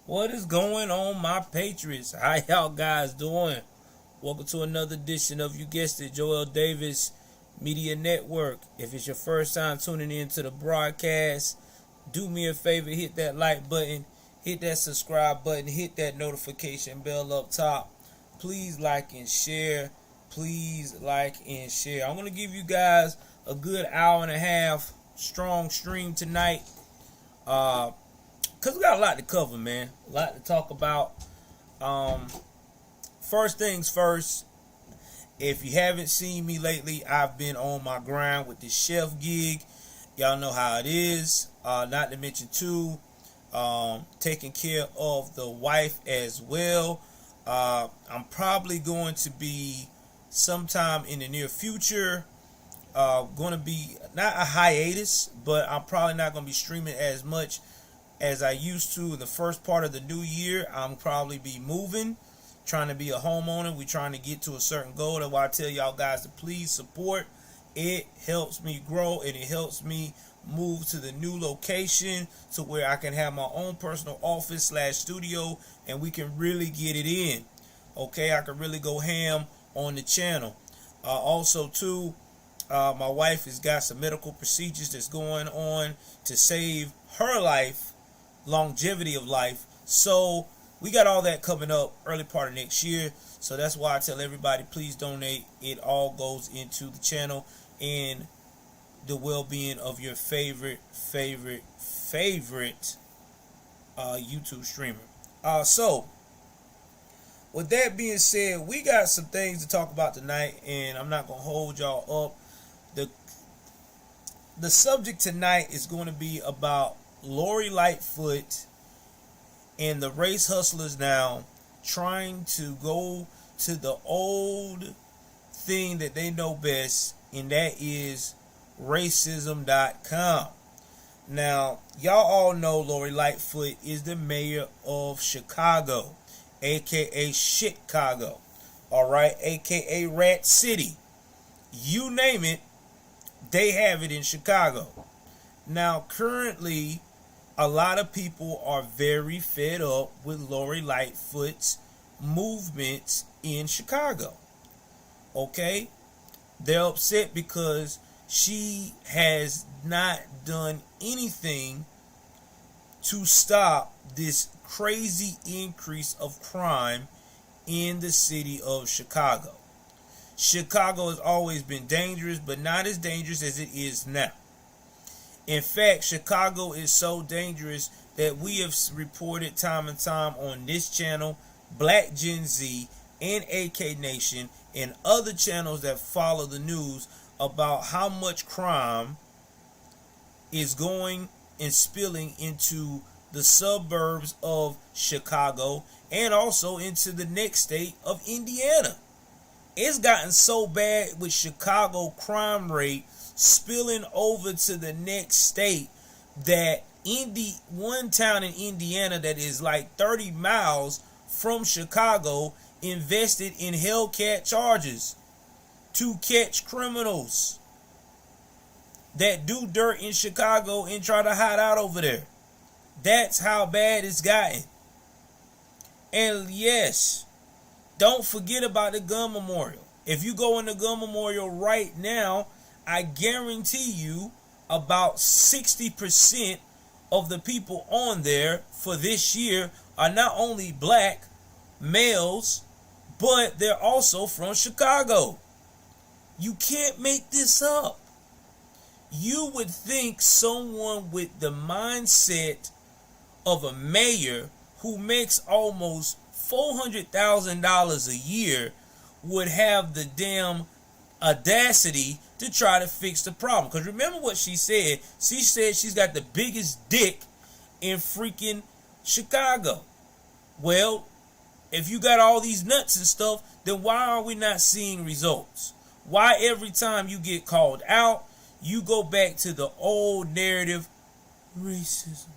What is going on, my Patriots? How y'all guys doing? Welcome to another edition of, you guessed it, Joel Davis Media Network. If it's your first time tuning in to the broadcast, do me a favor, hit that like button, hit that subscribe button, hit that notification bell up top. Please like and share. Please like and share. I'm going to give you guys a good hour and a half strong stream tonight. Because we got a lot to cover, man. A lot to talk about. First things first, if you haven't seen me lately, I've been on my grind with this chef gig. Y'all know how it is. Not to mention, too, taking care of the wife as well. I'm probably going to be sometime in the near future going to be not a hiatus, but I'm probably not going to be streaming as much as I used to in the first part of the new year. I'm probably be moving, trying to be a homeowner. We're trying to get to a certain goal. That's why I tell y'all guys to please support. It helps me grow and it helps me move to the new location to where I can have my own personal office / studio and we can really get it in. Okay, I can really go ham on the channel. Also, too, my wife has got some medical procedures that's going on to save her life, longevity of life. So we got all that coming up early part of next year. So that's why I tell everybody, please donate. It all goes into the channel and the well-being of your favorite YouTube streamer. So with that being said, we got some things to talk about tonight, and I'm not gonna hold y'all up. The subject tonight is going to be about Lori Lightfoot and the race hustlers now trying to go to the old thing that they know best, and that is racism.com. Now, y'all all know Lori Lightfoot is the mayor of Chicago, aka Chicago, alright, aka Rat City. You name it, they have it in Chicago. Now, currently, a lot of people are very fed up with Lori Lightfoot's movements in Chicago. Okay? They're upset because she has not done anything to stop this crazy increase of crime in the city of Chicago. Chicago has always been dangerous, but not as dangerous as it is now. In fact, Chicago is so dangerous that we have reported time and time on this channel, Black Gen Z, and AK Nation, and other channels that follow the news about how much crime is going and spilling into the suburbs of Chicago and also into the next state of Indiana. It's gotten so bad with Chicago crime rate spilling over to the next state that one town in Indiana that is like 30 miles from Chicago invested in Hellcat charges to catch criminals that do dirt in Chicago and try to hide out over there. That's how bad it's gotten. And yes, don't forget about the gun memorial. If you go in the gun memorial right now, I guarantee you about 60% of the people on there for this year are not only black males, but they're also from Chicago. You can't make this up. You would think someone with the mindset of a mayor who makes almost $400,000 a year would have the damn audacity to try to fix the problem. Because remember what she said. She said she's got the biggest dick in freaking Chicago. Well, if you got all these nuts and stuff, then why are we not seeing results? Why every time you get called out, you go back to the old narrative, racism?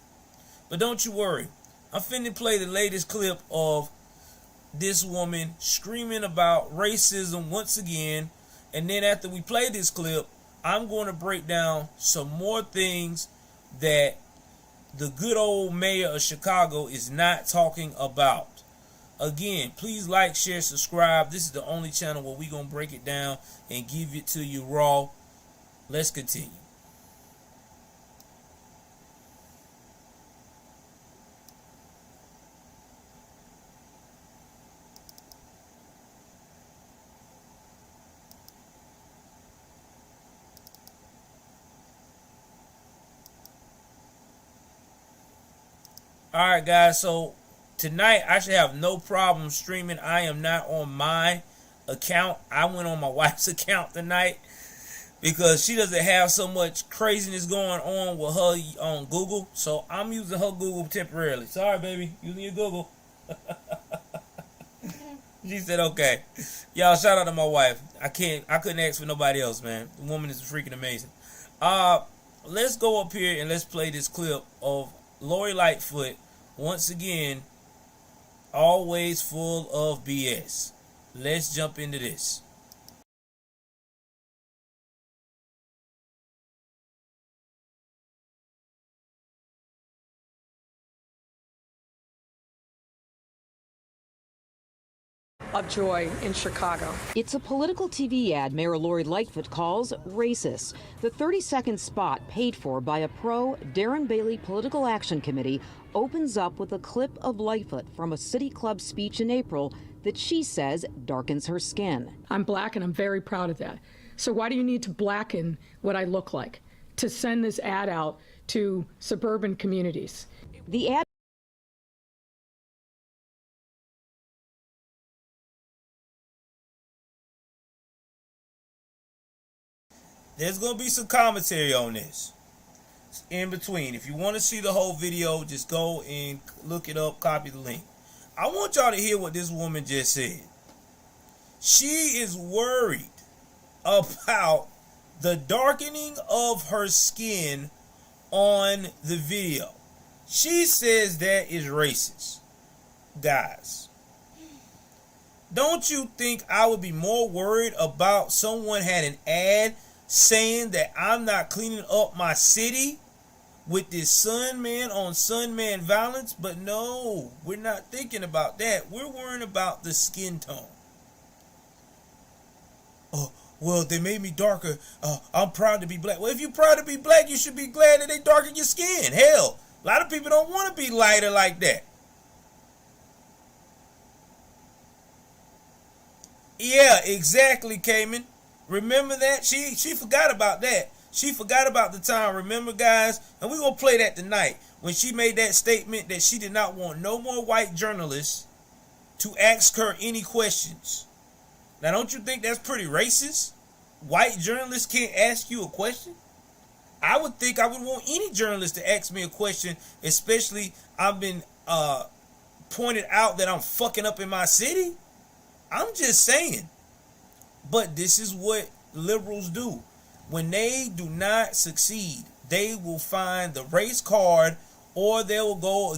But don't you worry. I'm finna play the latest clip of this woman screaming about racism once again. And then after we play this clip, I'm going to break down some more things that the good old mayor of Chicago is not talking about. Again, please like, share, subscribe. This is the only channel where we're going to break it down and give it to you raw. Let's continue. Alright guys, so tonight I should have no problem streaming. I am not on my account. I went on my wife's account tonight because she doesn't have so much craziness going on with her on Google. So I'm using her Google temporarily. Sorry baby, using your Google. She said okay. Y'all, shout out to my wife. I couldn't ask for nobody else, man. The woman is freaking amazing. Let's go up here and let's play this clip of Lori Lightfoot. Once again, always full of BS. Let's jump into this. Of joy in Chicago. It's a political TV ad Mayor Lori Lightfoot calls racist. The 30-second spot, paid for by a pro-Darren Bailey Political Action Committee, opens up with a clip of Lightfoot from a city club speech in April that she says darkens her skin. I'm black and I'm very proud of that. So why do you need to blacken what I look like to send this ad out to suburban communities? The ad There's going to be some commentary on this in between. If you want to see the whole video, just go and look it up, copy the link. I want y'all to hear what this woman just said. She is worried about the darkening of her skin on the video. She says that is racist. Guys, don't you think I would be more worried about someone had an ad saying that I'm not cleaning up my city with this son man on son man violence? But no, we're not thinking about that. We're worrying about the skin tone. Oh, well, they made me darker. I'm proud to be black. Well, if you're proud to be black, you should be glad that they darken your skin. Hell, a lot of people don't want to be lighter like that. Yeah, exactly, Cayman. Remember that? She forgot about that. She forgot about the time. Remember, guys? And we're going to play that tonight. When she made that statement that she did not want no more white journalists to ask her any questions. Now, don't you think that's pretty racist? White journalists can't ask you a question? I would think I would want any journalist to ask me a question, especially I've been pointed out that I'm fucking up in my city. I'm just saying. But this is what liberals do. When they do not succeed, they will find the race card, or they will go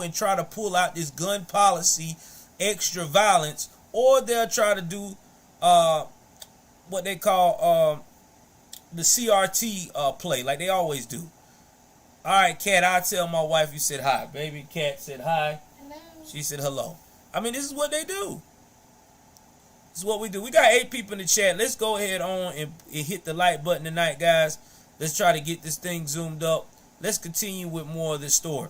and try to pull out this gun policy, extra violence, or they'll try to do what they call the CRT play, like they always do. All right, Kat, I'll tell my wife you said hi. Baby Kat said hi. Hello. She said hello. I mean, this is what they do. This is what we do. We got 8 people in the chat. Let's go ahead on and hit the like button tonight, guys. Let's try to get this thing zoomed up. Let's continue with more of this story.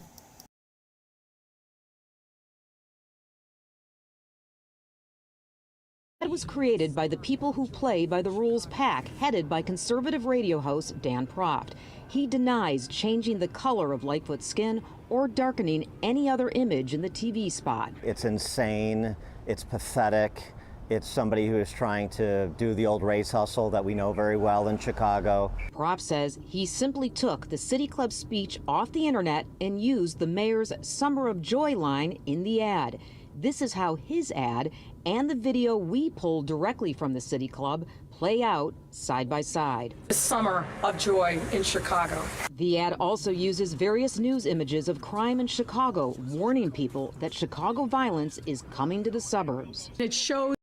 It was created by the People Who Play by the Rules PAC, headed by conservative radio host Dan Proft. He denies changing the color of Lightfoot's skin or darkening any other image in the TV spot. It's insane. It's pathetic. It's somebody who is trying to do the old race hustle that we know very well in Chicago. Proft says he simply took the City Club speech off the internet and used the mayor's Summer of Joy line in the ad. This is how his ad and the video we pulled directly from the City Club play out side by side. The Summer of Joy in Chicago. The ad also uses various news images of crime in Chicago, warning people that Chicago violence is coming to the suburbs. It shows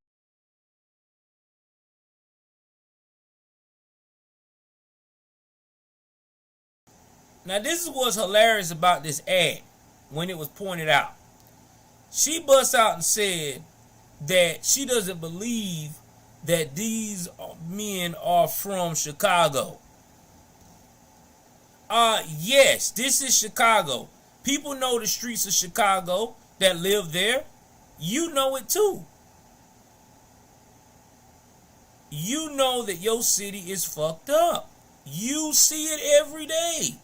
Now, this is what's hilarious about this ad when it was pointed out. She busts out and said that she doesn't believe that these men are from Chicago. Yes, this is Chicago. People know the streets of Chicago that live there. You know it too. You know that your city is fucked up. You see it every day.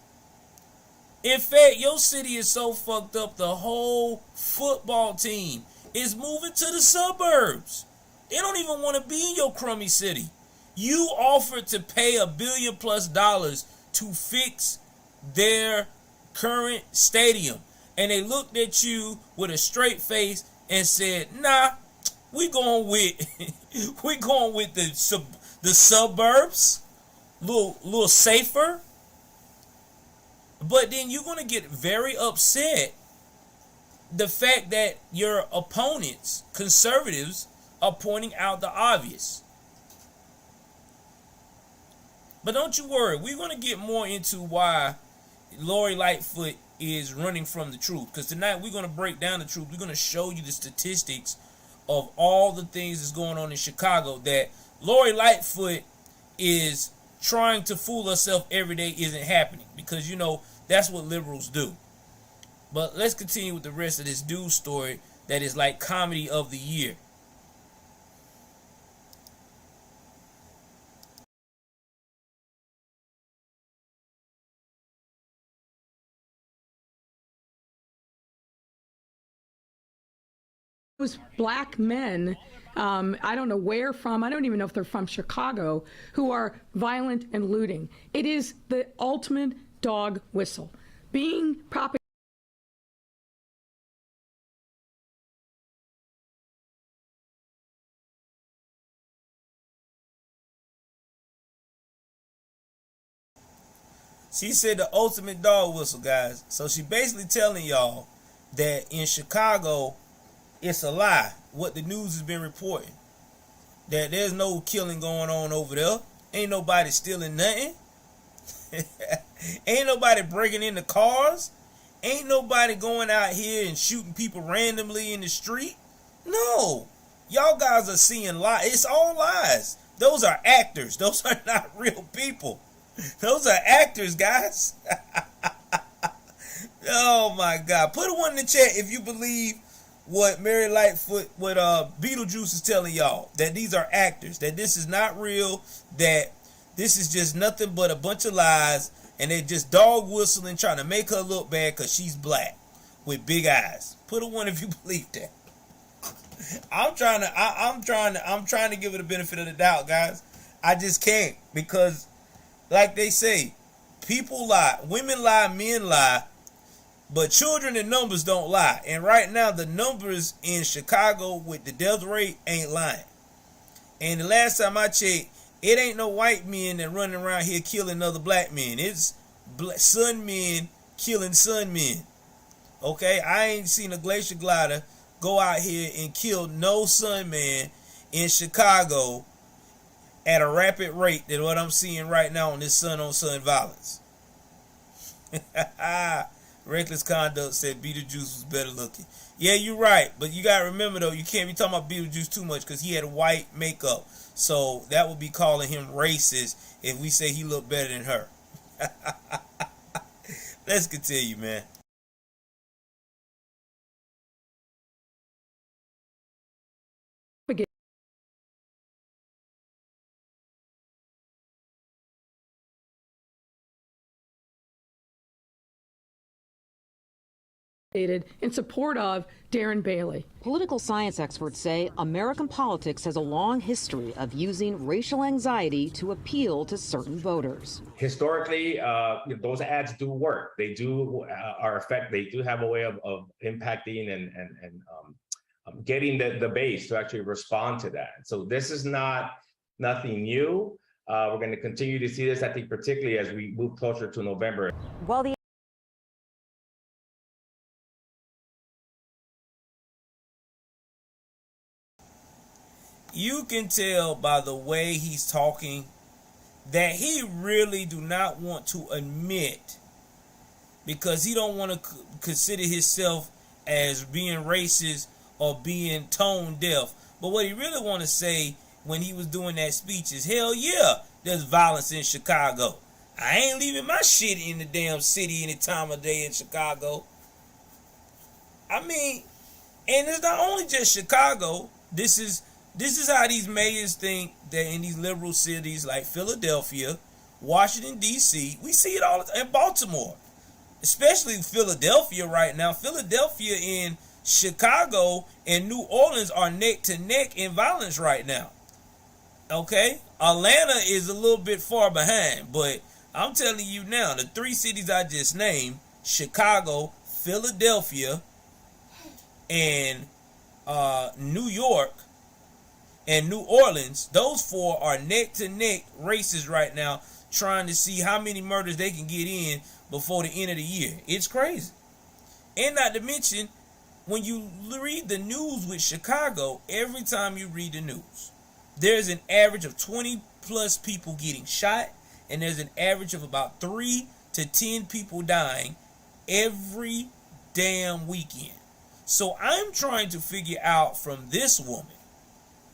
In fact, your city is so fucked up, the whole football team is moving to the suburbs. They don't even want to be in your crummy city. You offered to pay $1 billion+ to fix their current stadium, and they looked at you with a straight face and said, "Nah, we going with the suburbs, little safer." But then you're gonna get very upset the fact that your opponents, conservatives, are pointing out the obvious. But don't you worry, we're gonna get more into why Lori Lightfoot is running from the truth, because tonight we're gonna break down the truth. We're gonna show you the statistics of all the things that's going on in Chicago that Lori Lightfoot is trying to fool herself every day isn't happening, because you know that's what liberals do. But let's continue with the rest of this news story that is like comedy of the year. Those black men, I don't know where from, I don't even know if they're from Chicago, who are violent and looting. It is the ultimate dog whistle. Being propagated. She said the ultimate dog whistle, guys. So she basically telling y'all that in Chicago, it's a lie what the news has been reporting. That there's no killing going on over there. Ain't nobody stealing nothing. Ain't nobody breaking into cars. Ain't nobody going out here and shooting people randomly in the street. No. Y'all guys are seeing lies. It's all lies. Those are actors. Those are not real people. Those are actors, guys. Oh my God. Put a one in the chat if you believe what Mary Lightfoot, what Beetlejuice is telling y'all. That these are actors. That this is not real. That this is just nothing but a bunch of lies. And they just dog whistling, trying to make her look bad because she's black with big eyes. Put a one if you believe that. I'm trying to give it the benefit of the doubt, guys. I just can't, because like they say, people lie, women lie, men lie, but children and numbers don't lie. And right now, the numbers in Chicago with the death rate ain't lying. And the last time I checked, it ain't no white men that running around here killing other black men. It's sun men killing sun men. Okay, I ain't seen a glacier glider go out here and kill no sun man in Chicago at a rapid rate than what I'm seeing right now on this son-on-son violence. Reckless conduct said Beetlejuice was better looking. Yeah, you're right. But you got to remember, though, you can't be talking about Beetlejuice too much because he had white makeup. So that would be calling him racist if we say he looked better than her. Let's continue, man. In support of Darren Bailey. Political science experts say American politics has a long history of using racial anxiety to appeal to certain voters. Historically, those ads do work. They do they do have a way of impacting and getting the base to actually respond to that. So this is nothing new. We're going to continue to see this, I think, particularly as we move closer to November. While the You can tell by the way he's talking that he really do not want to admit because he don't want to consider himself as being racist or being tone deaf. But what he really want to say when he was doing that speech is, hell yeah, there's violence in Chicago. I ain't leaving my shit in the damn city any time of day in Chicago. I mean, and it's not only just Chicago. This is how these mayors think that in these liberal cities like Philadelphia, Washington, D.C., we see it all the time, in Baltimore, especially Philadelphia right now. Philadelphia and Chicago and New Orleans are neck to neck in violence right now. Okay? Atlanta is a little bit far behind, but I'm telling you now, the three cities I just named, Chicago, Philadelphia, and New York, and New Orleans, those four are neck to neck races right now, trying to see how many murders they can get in before the end of the year. It's crazy. And not to mention, when you read the news with Chicago, every time you read the news, there's an average of 20 plus people getting shot, and there's an average of about 3 to 10 people dying every damn weekend. So I'm trying to figure out from this woman,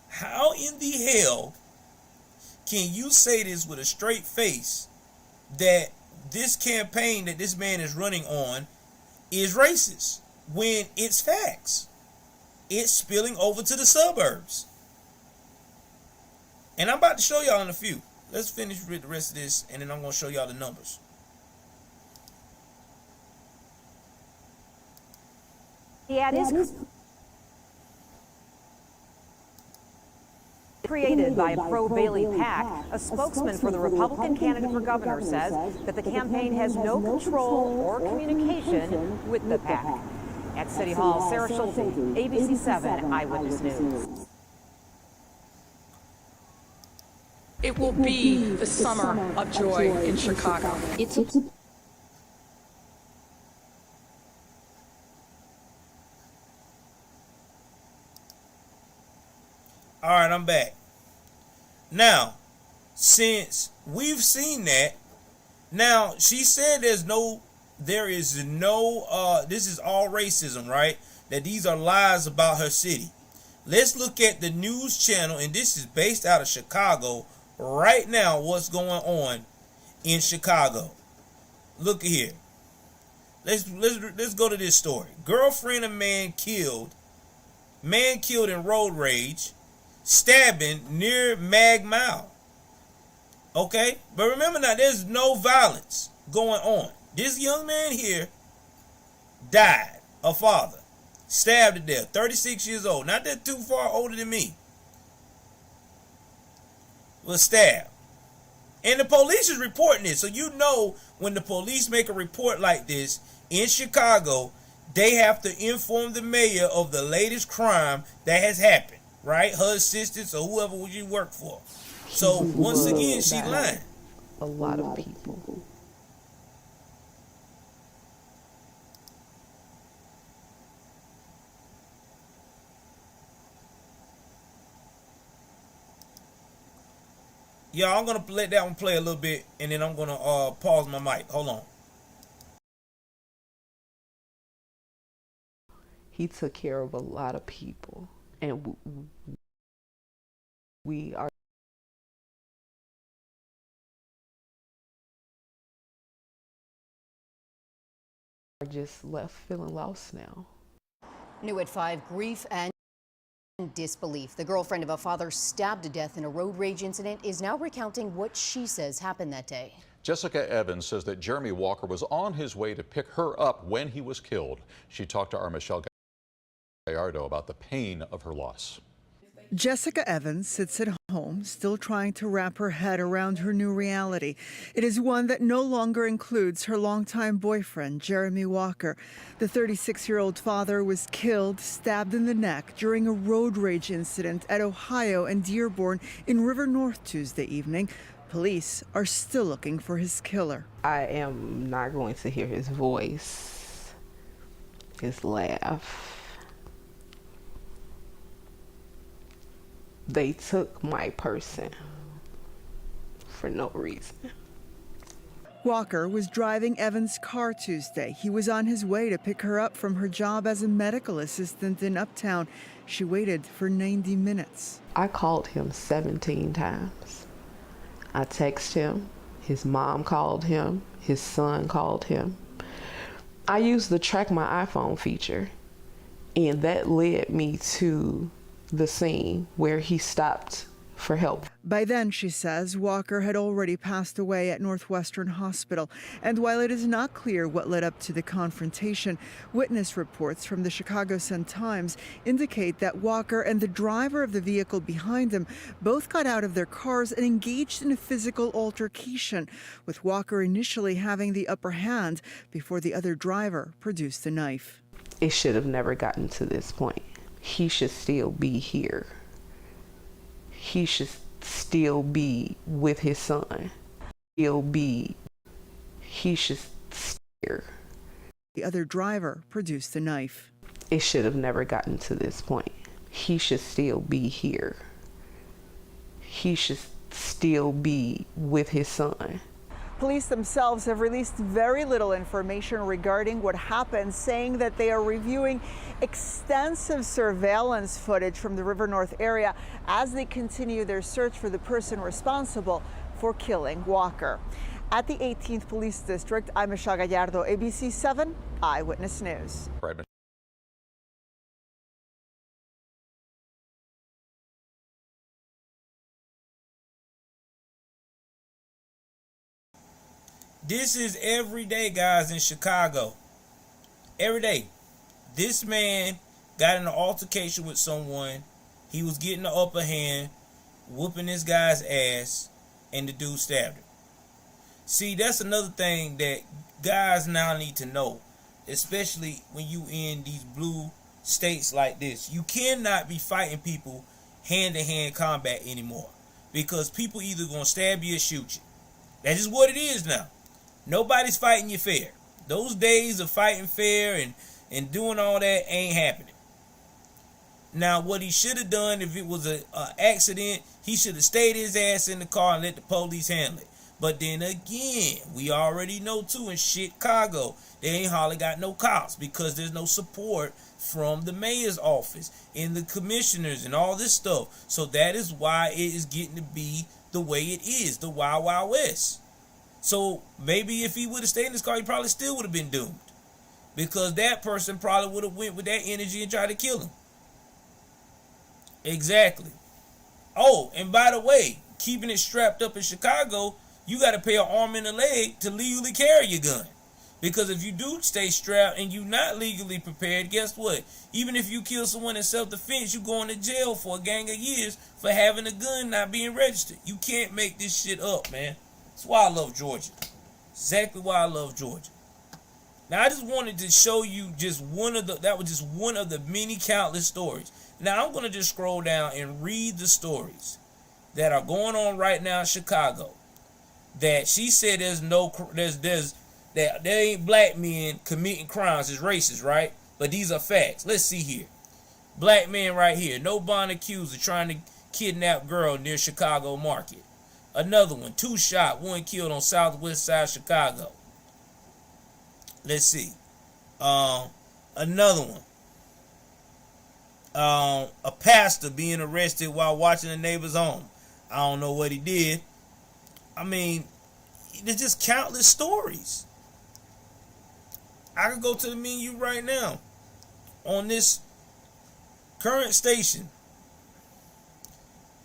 how in the hell can you say this with a straight face, that this campaign that this man is running on is racist, when it's facts? It's spilling over to the suburbs. And I'm about to show y'all in a few. Let's finish with the rest of this, and then I'm going to show y'all the numbers. The ad is created by a pro-Bailey PAC. A spokesman for the Republican candidate for governor says that the campaign has no control or communication with the PAC. At City Hall, Sarah Schulte, ABC 7 Eyewitness News. It will be the summer of joy in Chicago. All right, I'm back. Now, since we've seen that, now she said this is all racism, right? That these are lies about her city. Let's look at the news channel, and this is based out of Chicago right now, what's going on in Chicago. Look here. Let's go to this story. Girlfriend of man killed in road rage, stabbing near Mag Mile. Okay? But remember now, there's no violence going on. This young man here died, a father, stabbed to death, 36 years old, not that too far older than me, was stabbed. And the police is reporting this. So you know, when the police make a report like this in Chicago, they have to inform the mayor of the latest crime that has happened, right? Her assistants or whoever you work for. So once again, she lying. A lot of people. Y'all, I'm going to let that one play a little bit, and then I'm going to pause my mic. Hold on. He took care of a lot of people, and we are just left feeling lost now. New at 5, grief and disbelief. The girlfriend of a father stabbed to death in a road rage incident is now recounting what she says happened that day. Jessica Evans says that Jeremy Walker was on his way to pick her up when he was killed. She talked to our Michelle Gallardo about the pain of her loss. Jessica Evans sits at home, still trying to wrap her head around her new reality. It is one that no longer includes her longtime boyfriend, Jeremy Walker. The 36-year-old father was killed, stabbed in the neck during a road rage incident at Ohio and Dearborn in River North Tuesday evening. Police are still looking for his killer. I am not going to hear his voice, his laugh. They took my person for no reason. Walker was driving Evans' car Tuesday. He was on his way to pick her up from her job as a medical assistant in Uptown. She waited for 90 minutes. I called him 17 times. I texted him. His mom called him. His son called him. I used the track my iPhone feature, and that led me to the scene where he stopped for help. By then, she says, Walker had already passed away at Northwestern Hospital. And while it is not clear what led up to the confrontation, witness reports from the Chicago Sun-Times indicate that Walker and the driver of the vehicle behind him both got out of their cars and engaged in a physical altercation, with Walker initially having the upper hand before the other driver produced a knife. It should have never gotten to this point. He should still be here. He should still be with his son. He should steer. The other driver produced a knife. It should have never gotten to this point. He should still be here. He should still be with his son. Police themselves have released very little information regarding what happened, saying that they are reviewing extensive surveillance footage from the River North area as they continue their search for the person responsible for killing Walker. At the 18th Police District, I'm Michelle Gallardo, ABC 7 Eyewitness News. Right. This is every day, guys, in Chicago. Every day. This man got in an altercation with someone. He was getting the upper hand, whooping this guy's ass, and the dude stabbed him. See, that's another thing that guys now need to know, especially when you in these blue states like this. You cannot be fighting people hand-to-hand combat anymore, because people either gonna stab you or shoot you. That's just what it is now. Nobody's fighting you fair. Those days of fighting fair and doing all that ain't happening. Now, what he should have done if it was an accident, he should have stayed his ass in the car and let the police handle it. But then again, we already know too in Chicago, they ain't hardly got no cops because there's no support from the mayor's office and the commissioners and all this stuff. So that is why it is getting to be the way it is, the Wild Wild West. So maybe if he would have stayed in his car, he probably still would have been doomed, because that person probably would have went with that energy and tried to kill him. Exactly. Oh, and by the way, keeping it strapped up in Chicago, you got to pay an arm and a leg to legally carry your gun. Because if you do stay strapped and you're not legally prepared, guess what? Even if you kill someone in self-defense, you going to jail for a gang of years for having a gun not being registered. You can't make this shit up, man. That's why I love Georgia. Exactly why I love Georgia. Now, I just wanted to show you just that was just one of the many countless stories. Now, I'm going to just scroll down and read the stories that are going on right now in Chicago. That she said that there ain't black men committing crimes. It's racist, right? But these are facts. Let's see here. Black man right here. No bond accused of trying to kidnap girl near Chicago market. Another one. 2 shot, 1 killed on southwest side Chicago. Let's see. Another one. A pastor being arrested while watching a neighbor's home. I don't know what he did. I mean, there's just countless stories. I could go to the menu right now on this current station.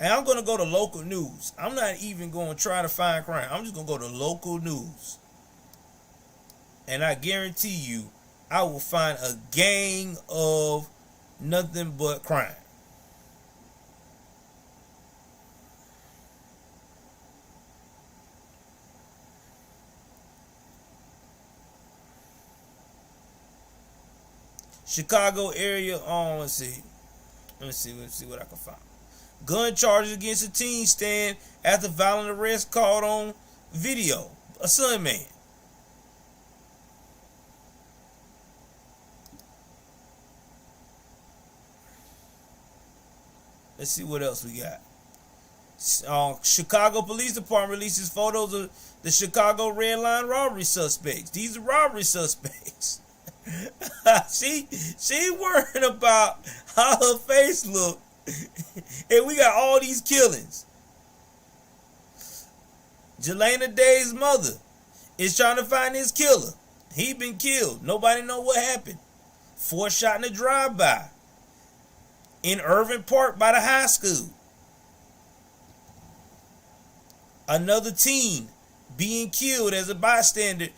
And I'm going to go to local news. I'm not even going to try to find crime. I'm just going to go to local news. And I guarantee you, I will find a gang of nothing but crime. Chicago area on, let's see what I can find. Gun charges against a teen stand after violent arrest caught on video. A Sun man. Let's see what else we got. Chicago Police Department releases photos of the Chicago Red Line robbery suspects. These are robbery suspects. she worrying about how her face look. And we got all these killings. Jelena Day's mother is trying to find his killer. He been killed. Nobody know what happened. 4 shot in a drive-by in Irving Park by the high school. Another teen being killed as a bystander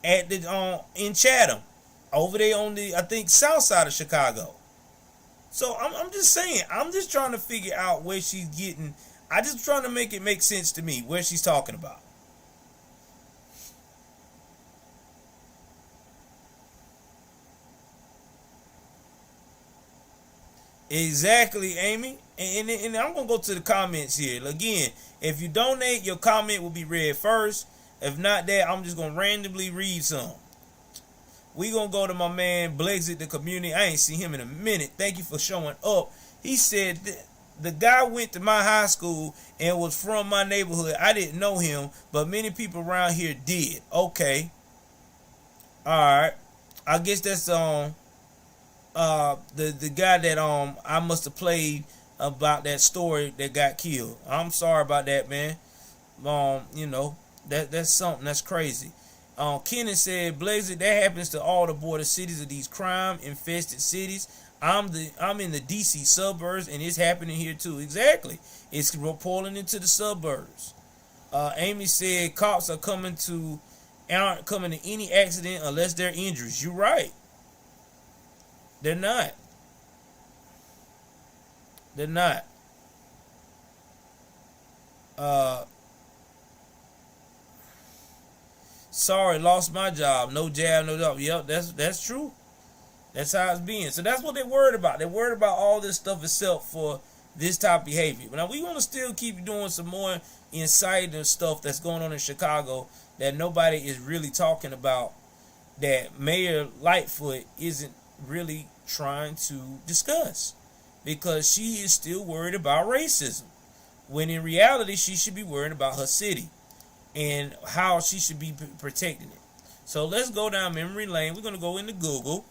at the in Chatham, over there on the, I think, south side of Chicago. So I'm just saying, I'm just trying to figure out where she's getting. I just trying to make it make sense to me where she's talking about. Exactly, Amy. And I'm going to go to the comments here. Again, if you donate, your comment will be read first. If not that, I'm just going to randomly read some. We going to go to my man, Blexit, the community. I ain't seen him in a minute. Thank you for showing up. He said, the guy went to my high school and was from my neighborhood. I didn't know him, but many people around here did. Okay. All right. I guess that's the guy that I must have played about that story that got killed. I'm sorry about that, man. You know, that's something that's crazy. Kenan said, Blazer, that happens to all the border cities of these crime infested cities. I'm in the DC suburbs and it's happening here too. Exactly. It's pulling into the suburbs. Amy said cops aren't coming to any accident unless they're injuries. You're right. They're not. They're not. Sorry, lost my job. No jab, no job. Yep, that's true. That's how it's being. So that's what they're worried about. They're worried about all this stuff itself for this type of behavior. But now we want to still keep doing some more insider stuff that's going on in Chicago that nobody is really talking about, that Mayor Lightfoot isn't really trying to discuss, because she is still worried about racism, when in reality she should be worried about her city and how she should be protecting it. So let's go down memory lane. We're going to go into Google.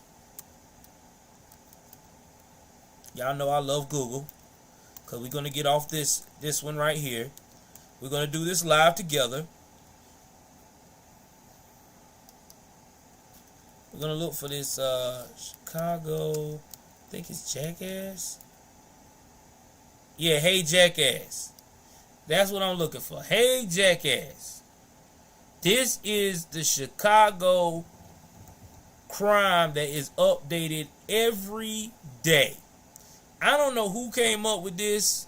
Y'all know I love Google, because we're going to get off this one right here. We're going to do this live together. We're going to look for this Chicago, I think it's Jackass. Yeah, Hey Jackass. That's what I'm looking for. Hey Jackass. This is the Chicago crime that is updated every day. I don't know who came up with this,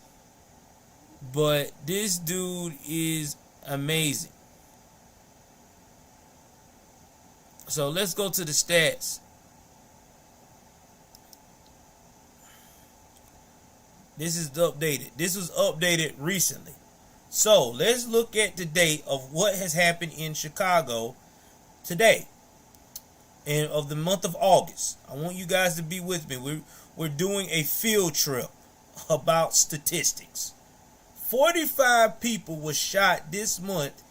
but this dude is amazing. So let's go to the stats. This is updated. This was updated recently. So let's look at the date of what has happened in Chicago today, and of the month of August. I want you guys to be with me. We're doing a field trip about statistics. 45 people were shot this month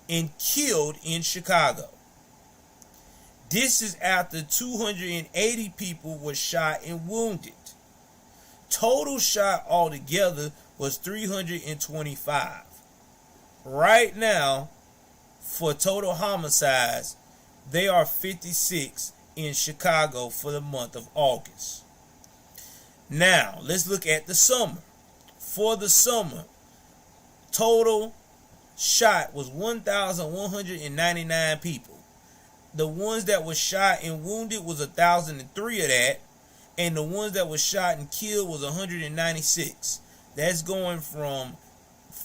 and killed in Chicago. This is after 280 people were shot and wounded. Total shot altogether was 325. Right now, for total homicides, they are 56 in Chicago for the month of August. Now, let's look at the summer. For the summer, total shot was 1,199 people. The ones that were shot and wounded was 1,003 of that. And the ones that were shot and killed was 196. That's going from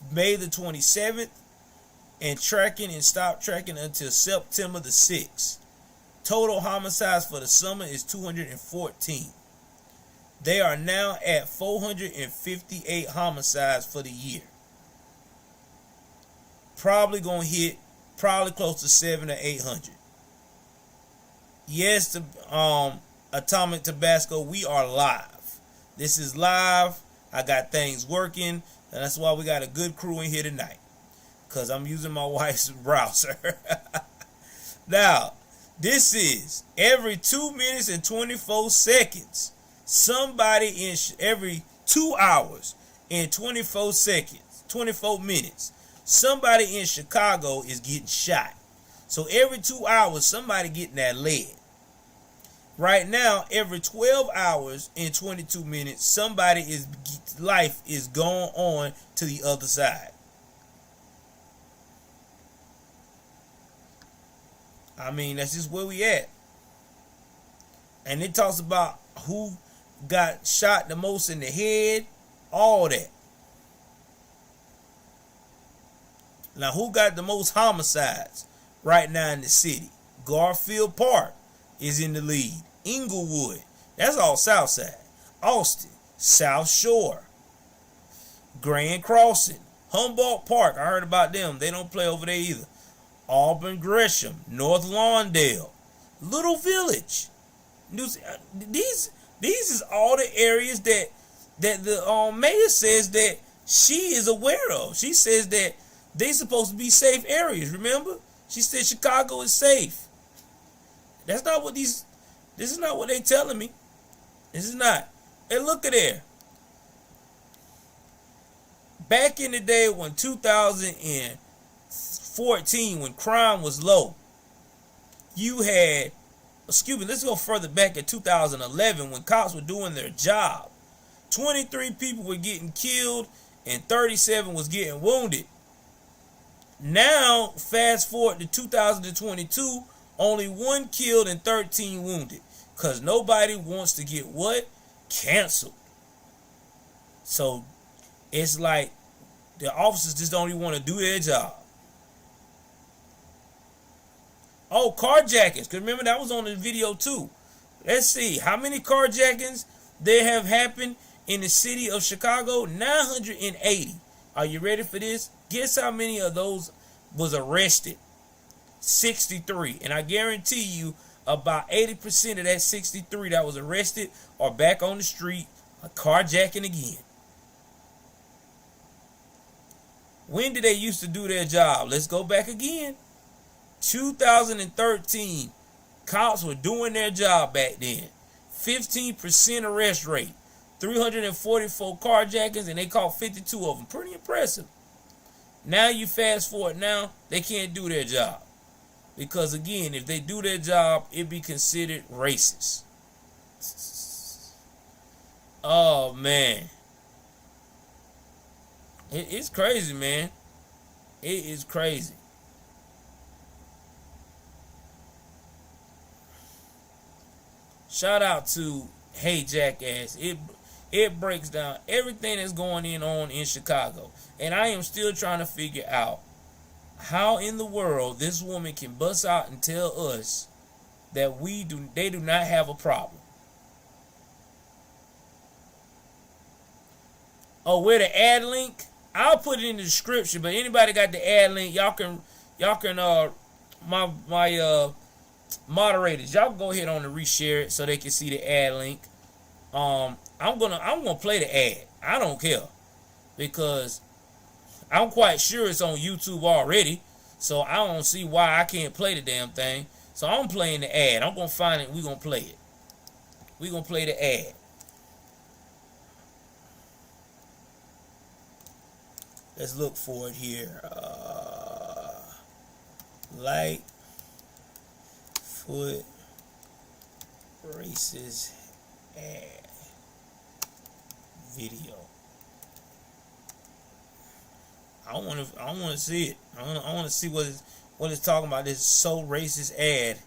May the 27th and tracking and stop tracking until September the 6th. Total homicides for the summer is 214. They are now at 458 homicides for the year. Probably going to hit close to 700 or 800. Yes, the Atomic Tabasco, we are live. This is live. I got things working. And that's why we got a good crew in here tonight, because I'm using my wife's browser. Now, this is every 2 minutes and 24 seconds. Somebody in every 2 hours and 24 seconds, 24 minutes, somebody in Chicago is getting shot. So every 2 hours, somebody getting that lead. Right now, every 12 hours and 22 minutes, somebody's life is going on to the other side. I mean, that's just where we at. And it talks about who got shot the most in the head, all that. Now, who got the most homicides right now in the city? Garfield Park is in the lead. Inglewood, that's all South Side. Austin, South Shore, Grand Crossing, Humboldt Park, I heard about them. They don't play over there either. Auburn Gresham, North Lawndale, Little Village. These is all the areas that the mayor says that she is aware of. She says that they supposed to be safe areas. Remember, she said Chicago is safe. That's not what this is not what they telling me. This is not. And look at there. Back in the day when 2014, when crime was low, you had, let's go further back in 2011 when cops were doing their job. 23 people were getting killed and 37 was getting wounded. Now, fast forward to 2022, only 1 killed and 13 wounded. Because nobody wants to get what? Canceled. So, it's like the officers just don't even want to do their job. Oh, carjackings. Because remember, that was on the video too. Let's see. How many carjackings there have happened in the city of Chicago? 980. Are you ready for this? Guess how many of those was arrested? 63. And I guarantee you about 80% of that 63 that was arrested are back on the street, carjacking again. When did they used to do their job? Let's go back again. 2013, cops were doing their job back then. 15% arrest rate, 344 carjackings, and they caught 52 of them. Pretty impressive. Now you fast forward now, they can't do their job. Because again, if they do their job, it'd be considered racist. Oh, man. It's crazy, man. It is crazy. Shout out to Hey Jackass. It breaks down everything that's going on in Chicago. And I am still trying to figure out how in the world this woman can bust out and tell us that they do not have a problem. Oh, where the ad link? I'll put it in the description, but anybody got the ad link, y'all can my moderators, y'all go ahead on and reshare it so they can see the ad link. I'm gonna play the ad. I don't care, because I'm quite sure it's on YouTube already, so I don't see why I can't play the damn thing. So I'm playing the ad. I'm gonna find it. We're gonna play it. We're gonna play the ad. Let's look for it here. Lightfoot racist ad video. I want to see it. I want to see what it's talking about. This so racist ad.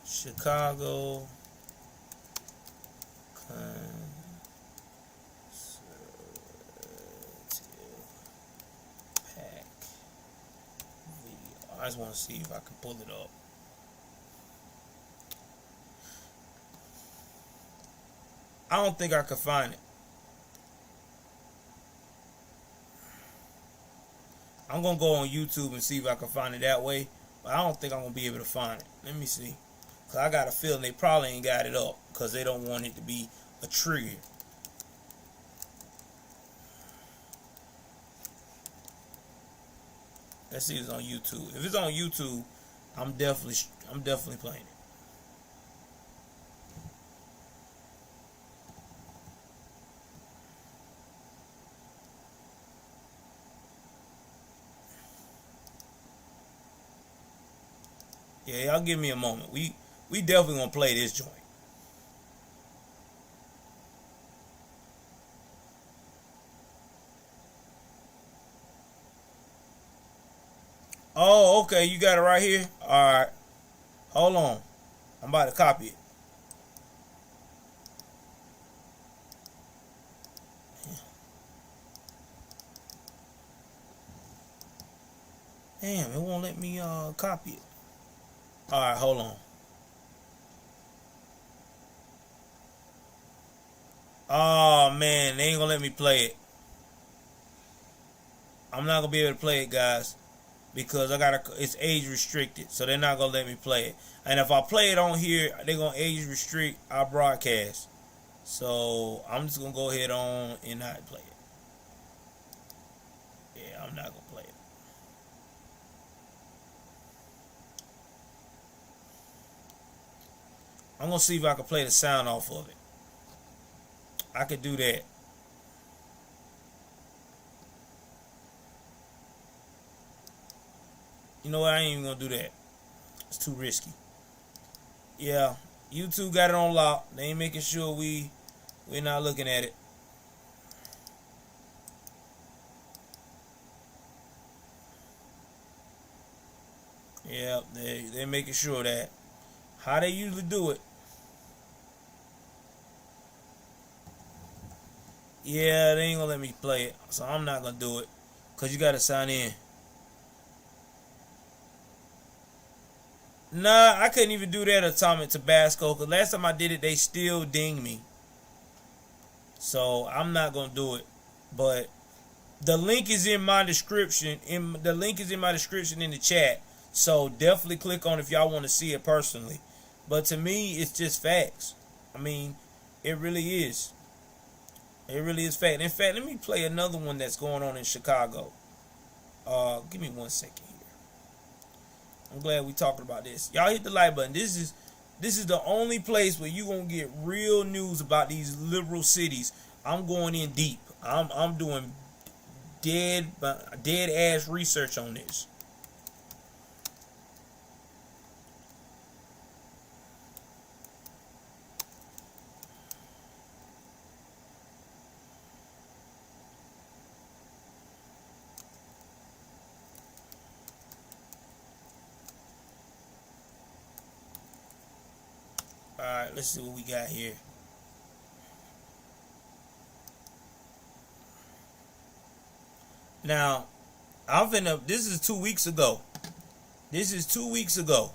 Chicago pack video. I just want to see if I can pull it up. I don't think I can find it. I'm gonna go on YouTube and see if I can find it that way. But I don't think I'm gonna be able to find it. Let me see. Cause I got a feeling they probably ain't got it up because they don't want it to be a trigger. Let's see if it's on YouTube. If it's on YouTube, I'm definitely playing it. Yeah, y'all give me a moment. We definitely gonna play this joint. Oh, okay, you got it right here. All right, hold on. I'm about to copy it. Damn, it won't let me copy it. All right, hold on. Oh man, they ain't gonna let me play it. I'm not gonna be able to play it, guys, because it's age restricted, so they're not gonna let me play it. And if I play it on here, they're gonna age restrict our broadcast. So I'm just gonna go ahead on and not play it. Yeah, I'm not gonna play it. I'm gonna see if I can play the sound off of it. I could do that. You know what? I ain't even gonna do that. It's too risky. Yeah, YouTube got it on lock. They ain't making sure we're not looking at it. Yeah, they're making sure that. How they usually do it. Yeah, they ain't gonna let me play it, so I'm not gonna do it, cause you gotta sign in. Nah, I couldn't even do that Atomic Tabasco, cause last time I did it, they still dinged me. So I'm not gonna do it. But the link is in my description. The link is in my description in the chat. So definitely click on it if y'all want to see it personally. But to me, it's just facts. I mean, it really is. It really is fact. In fact, let me play another one that's going on in Chicago. Give me 1 second here. I'm glad we talking about this. Y'all hit the like button. This is the only place where you gonna get real news about these liberal cities. I'm going in deep. I'm doing dead ass research on this. Alright, let's see what we got here. Now, this is 2 weeks ago. This is 2 weeks ago.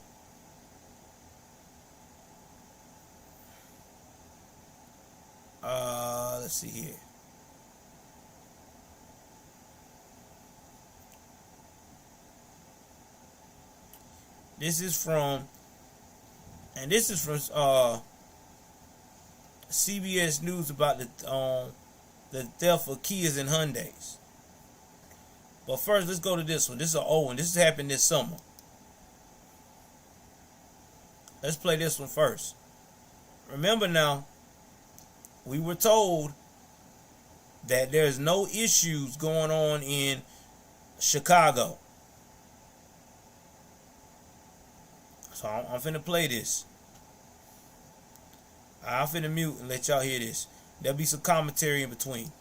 Let's see here. This is from CBS News about the theft of Kias and Hyundais. But first, let's go to this one. This is an old one. This happened this summer. Let's play this one first. Remember now, we were told that there's no issues going on in Chicago. So I'm finna play this. I'm finna mute and let y'all hear this. There'll be some commentary in between.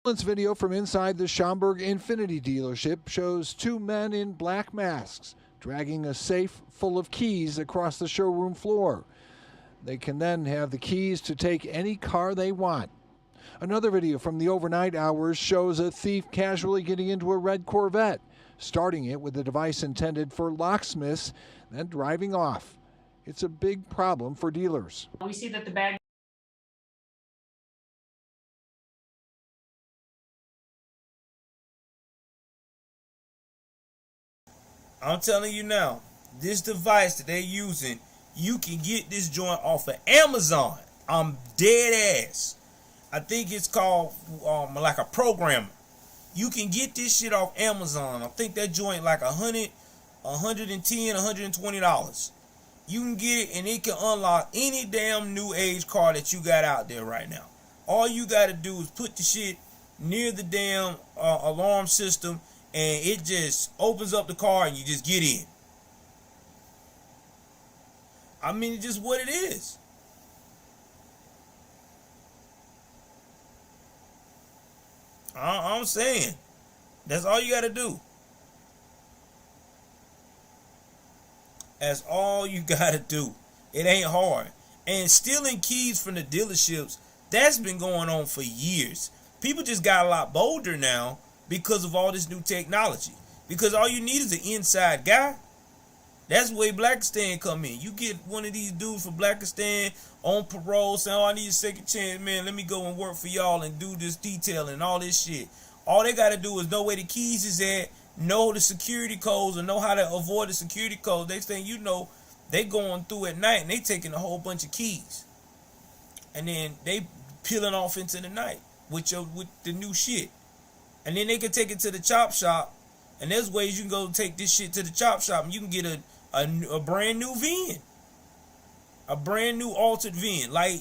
Video from inside the Schaumburg Infiniti dealership shows two men in black masks dragging a safe full of keys across the showroom floor. They can then have the keys to take any car they want. Another video from the overnight hours shows a thief casually getting into a red Corvette, starting it with a device intended for locksmiths, then driving off. It's a big problem for dealers. We see that the bag I'm telling you now, this device that they're using, you can get this joint off of Amazon. I'm dead ass. I think it's called like a programmer. You can get this shit off Amazon. I think that joint like $100, $110, $120. You can get it and it can unlock any damn new age car that you got out there right now. All you got to do is put the shit near the damn alarm system, and it just opens up the car and you just get in. I mean, it's just what it is. I'm saying, that's all you got to do. That's all you got to do. It ain't hard. And stealing keys from the dealerships, that's been going on for years. People just got a lot bolder now because of all this new technology. Because all you need is an inside guy. That's where Blackistan come in. You get one of these dudes from Blackistan on parole saying, oh, I need a second chance, man. Let me go and work for y'all and do this detailing and all this shit. All they got to do is know where the keys is at, know the security codes, and know how to avoid the security codes. Next thing you know, they going through at night and they taking a whole bunch of keys. And then they peeling off into the night with the new shit. And then they can take it to the chop shop. And there's ways you can go take this shit to the chop shop and you can get a brand new VIN. A brand new altered VIN. Like,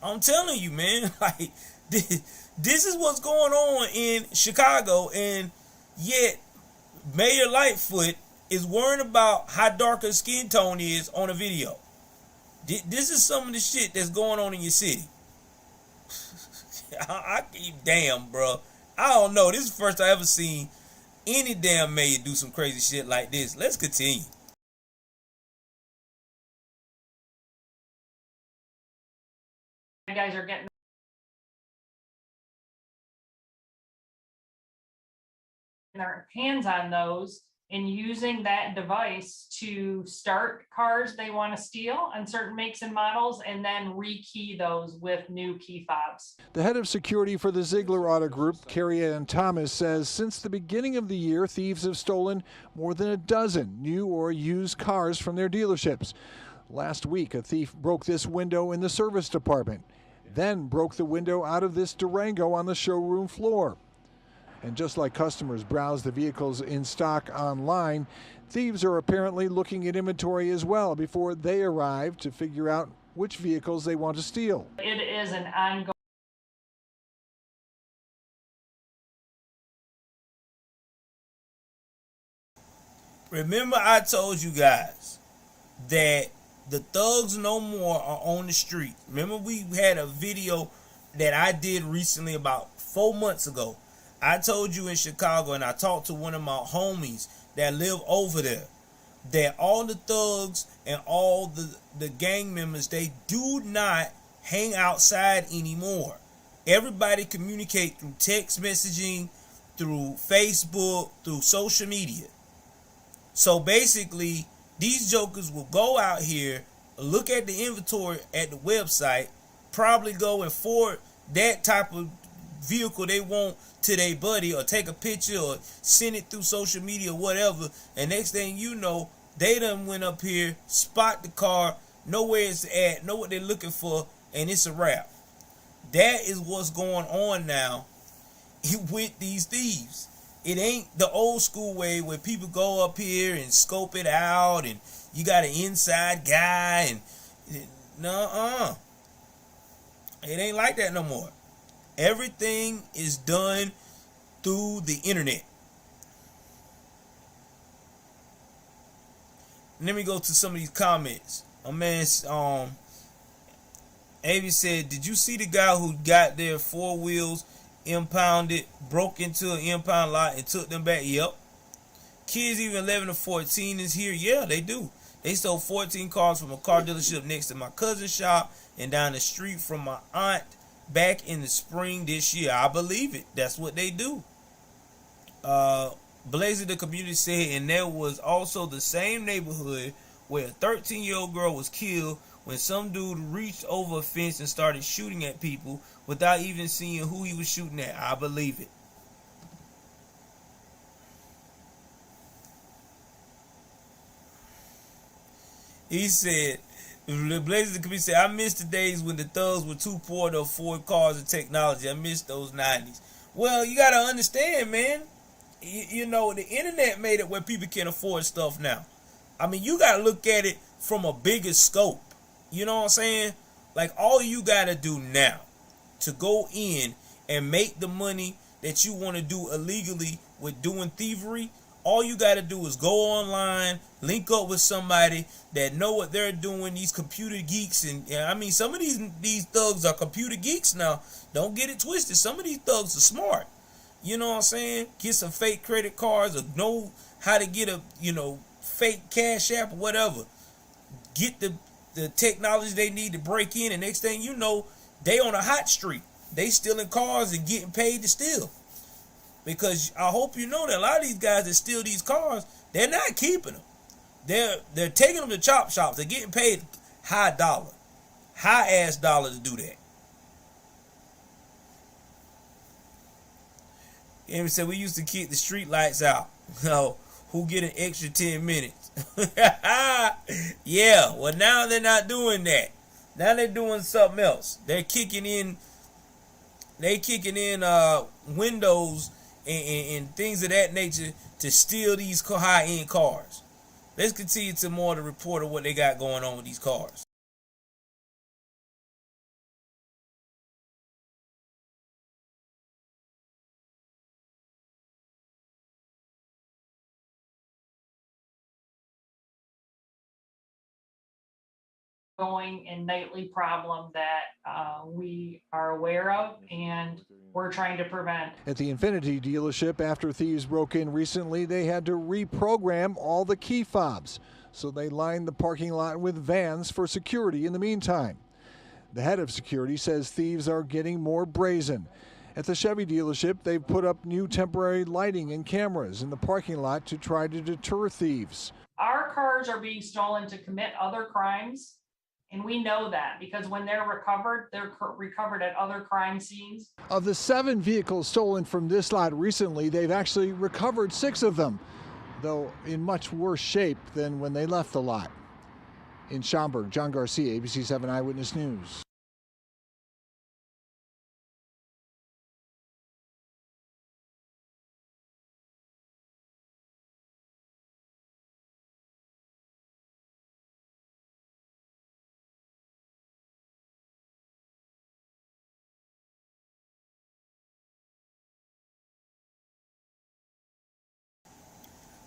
I'm telling you, man, like, this is what's going on in Chicago, and yet Mayor Lightfoot is worrying about how dark her skin tone is on a video. This is some of the shit that's going on in your city. Damn, bro. I don't know. This is the first I ever seen any damn mayor do some crazy shit like this. Let's continue. you guys are getting their hands on those and using that device to start cars they want to steal on certain makes and models, and then rekey those with new key fobs. The head of security for the Ziegler Auto Group, Carrie Ann Thomas, says since the beginning of the year, thieves have stolen more than a dozen new or used cars from their dealerships. Last week, a thief broke this window in the service department, then broke the window out of this Durango on the showroom floor. And just like customers browse the vehicles in stock online, thieves are apparently looking at inventory as well before they arrive to figure out which vehicles they want to steal. It is an ongoing. Remember, I told you guys that the thugs no more are on the street. Remember, we had a video that I did recently about 4 months ago. I told you in Chicago, and I talked to one of my homies that live over there, that all the thugs and all the gang members, they do not hang outside anymore. Everybody communicate through text messaging, through Facebook, through social media. So basically, these jokers will go out here, look at the inventory at the website, probably go and forward that type of vehicle they want to their buddy, or take a picture or send it through social media or whatever, and next thing you know, they done went up here, spot the car, know where it's at, know what they're looking for, and it's a wrap. That is what's going on now with these thieves. It ain't the old school way where people go up here and scope it out and you got an inside guy and it ain't like that no more. Everything is done through the internet. Let me go to some of these comments. My man, Avi said, did you see the guy who got their 4 wheels impounded, broke into an impound lot and took them back? Yep. Kids even 11 to 14 is here. Yeah, they do. They stole 14 cars from a car dealership next to my cousin's shop and down the street from my aunt back in the spring this year. I believe it. That's what they do. Blazer, the community said, and there was also the same neighborhood where a 13-year-old girl was killed when some dude reached over a fence and started shooting at people without even seeing who he was shooting at. I believe it. He said, Blazer, the community said, I miss the days when the thugs were too poor to afford cars and technology. I miss those 90s. Well, you got to understand, man. You know, the internet made it where people can afford stuff now. I mean, you got to look at it from a bigger scope. You know what I'm saying? Like, all you got to do now to go in and make the money that you want to do illegally with doing thievery, all you got to do is go online, link up with somebody that know what they're doing, these computer geeks. And I mean, some of these thugs are computer geeks now. Don't get it twisted. Some of these thugs are smart. You know what I'm saying? Get some fake credit cards or know how to get a, fake cash app or whatever. Get the technology they need to break in, and next thing you know, they on a hot streak. They stealing cars and getting paid to steal. Because I hope you know that a lot of these guys that steal these cars, they're not keeping them. They're taking them to chop shops. They're getting paid high ass dollar to do that. Amy said we used to keep the street lights out. No, who get an extra 10 minutes? Yeah, well now they're not doing that. Now they're doing something else. They're kicking in windows and things of that nature to steal these high-end cars. Let's continue to more of the report of what they got going on with these cars. Going and nightly problem that we are aware of and we're trying to prevent. At the Infiniti dealership, after thieves broke in recently, they had to reprogram all the key fobs. So they lined the parking lot with vans for security in the meantime. The head of security says thieves are getting more brazen. At the Chevy dealership, they've put up new temporary lighting and cameras in the parking lot to try to deter thieves. Our cars are being stolen to commit other crimes. And we know that because when they're recovered at other crime scenes. Of the 7 vehicles stolen from this lot recently, they've actually recovered 6 of them, though in much worse shape than when they left the lot. In Schaumburg, John Garcia, ABC 7 Eyewitness News.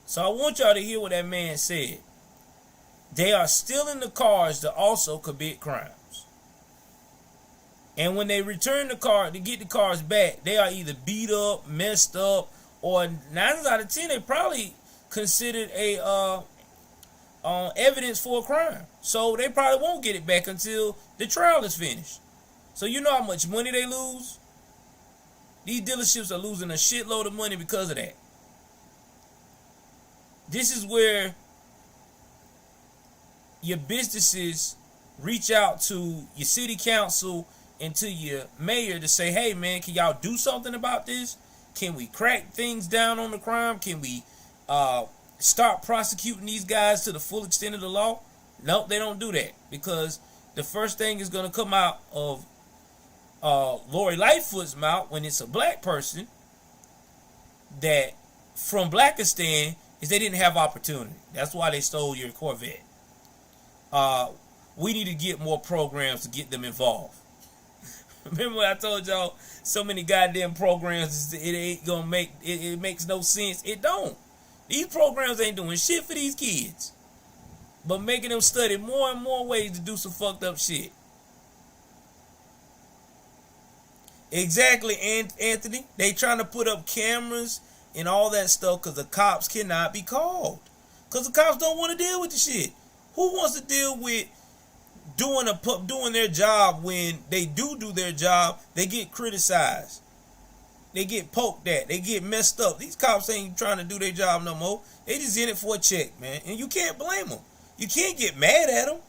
So I want y'all to hear what that man said. They are stealing the cars to also commit crimes. And when they return the car to get the cars back, they are either beat up, messed up, or 9 out of 10 they probably considered a evidence for a crime. So they probably won't get it back until the trial is finished. So you know how much money they lose? These dealerships are losing a shitload of money because of that. This is where your businesses reach out to your city council and to your mayor to say, hey man, can y'all do something about this? Can we crack things down on the crime? Can we start prosecuting these guys to the full extent of the law? No, they don't do that, because the first thing is going to come out of Lori Lightfoot's mouth when it's a black person that from Blackistan is they didn't have opportunity. That's why they stole your Corvette. We need to get more programs to get them involved. Remember when I told y'all so many goddamn programs, it ain't gonna make it makes no sense. It don't. These programs ain't doing shit for these kids, but making them study more and more ways to do some fucked up shit. Exactly, Anthony. They trying to put up cameras and all that stuff because the cops cannot be called. Because the cops don't want to deal with the shit. Who wants to deal with doing their job? When they do their job, they get criticized. They get poked at. They get messed up. These cops ain't trying to do their job no more. They just in it for a check, man. And you can't blame them. You can't get mad at them.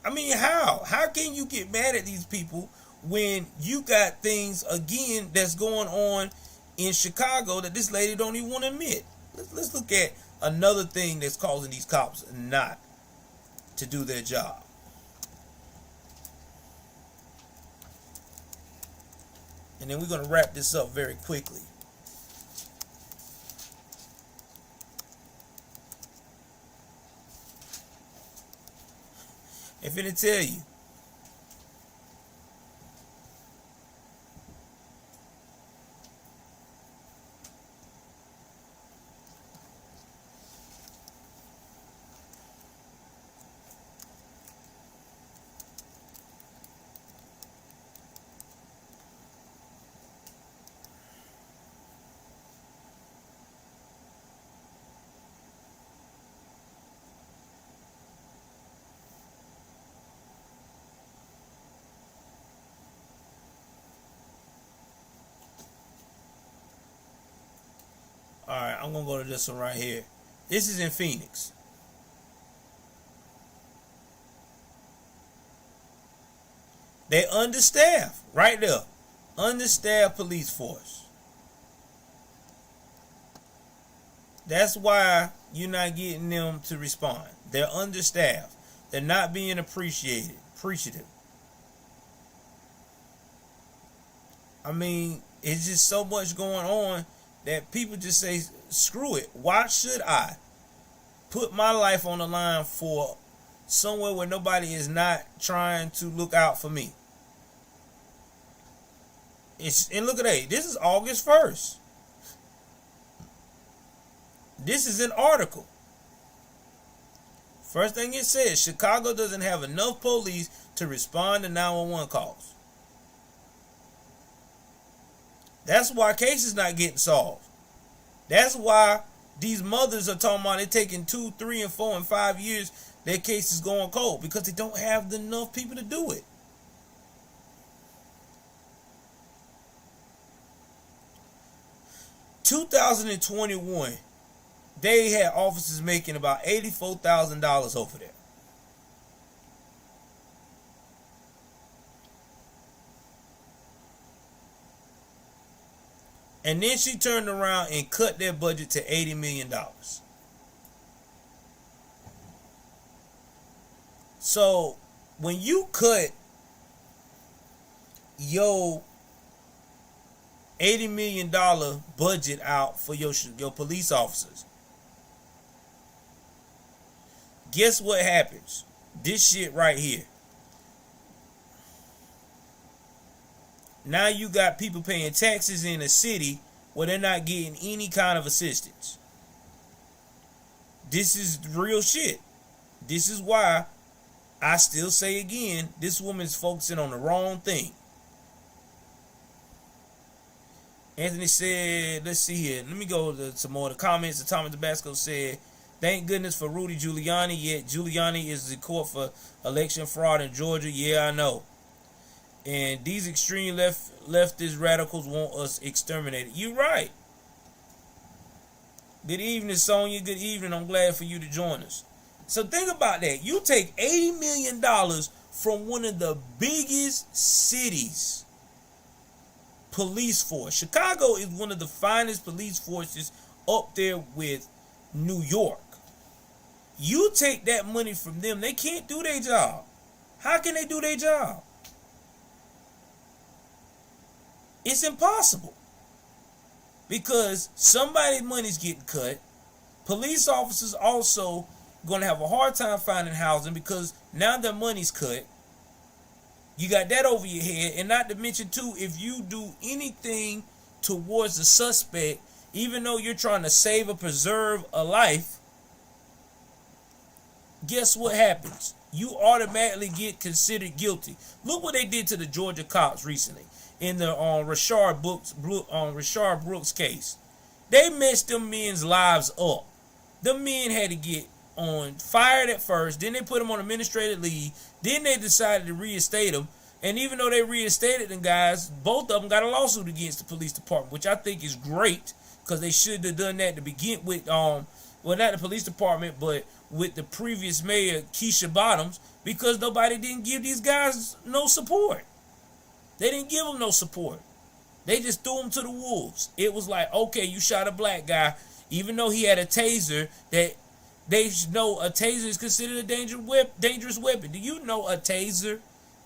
I mean, how? How can you get mad at these people when you got things, again, that's going on in Chicago that this lady don't even want to admit? Let's look at another thing that's causing these cops not to do their job. And then we're going to wrap this up very quickly. If it'll tell you, all right, I'm going to go to this one right here. This is in Phoenix. They understaffed, right there. Understaffed police force. That's why you're not getting them to respond. They're understaffed. They're not being appreciative. I mean, it's just so much going on that people just say, screw it. Why should I put my life on the line for somewhere where nobody is not trying to look out for me? And look at that. This is August 1st. This is an article. First thing it says, Chicago doesn't have enough police to respond to 911 calls. That's why cases not getting solved. That's why these mothers are talking about it taking 2, 3, and 4, and 5 years. Their case is going cold because they don't have enough people to do it. In 2021, they had officers making about $84,000 over there. And then she turned around and cut their budget to $80 million. So when you cut your $80 million budget out for your police officers, guess what happens? This shit right here. Now you got people paying taxes in a city where they're not getting any kind of assistance. This is real shit. This is why I still say again, this woman's focusing on the wrong thing. Anthony said, let's see here. Let me go to some more of the comments. Tommy Tabasco said, thank goodness for Rudy Giuliani, yet Giuliani is the court for election fraud in Georgia. Yeah, I know. And these extreme leftist radicals want us exterminated. You're right. Good evening, Sonia. Good evening. I'm glad for you to join us. So think about that. You take $80 million from one of the biggest cities' police force. Chicago is one of the finest police forces up there with New York. You take that money from them, they can't do their job. How can they do their job? It's impossible. Because somebody's money's getting cut. Police officers also going to have a hard time finding housing because now their money's cut. You got that over your head. And not to mention, too, if you do anything towards the suspect, even though you're trying to save or preserve a life, guess what happens? You automatically get considered guilty. Look what they did to the Georgia cops recently in the Rashard Brooks case. They messed them men's lives up. Them men had to get fired at first, then they put them on administrative leave, then they decided to reinstate them. And even though they reinstated them guys, both of them got a lawsuit against the police department, which I think is great, because they should have done that to begin with. Well, not the police department, but with the previous mayor, Keisha Bottoms, because nobody didn't give these guys no support. They didn't give them no support. They just threw them to the wolves. It was like, okay, you shot a black guy, even though he had a taser, that they know a taser is considered a dangerous weapon. Do you know a taser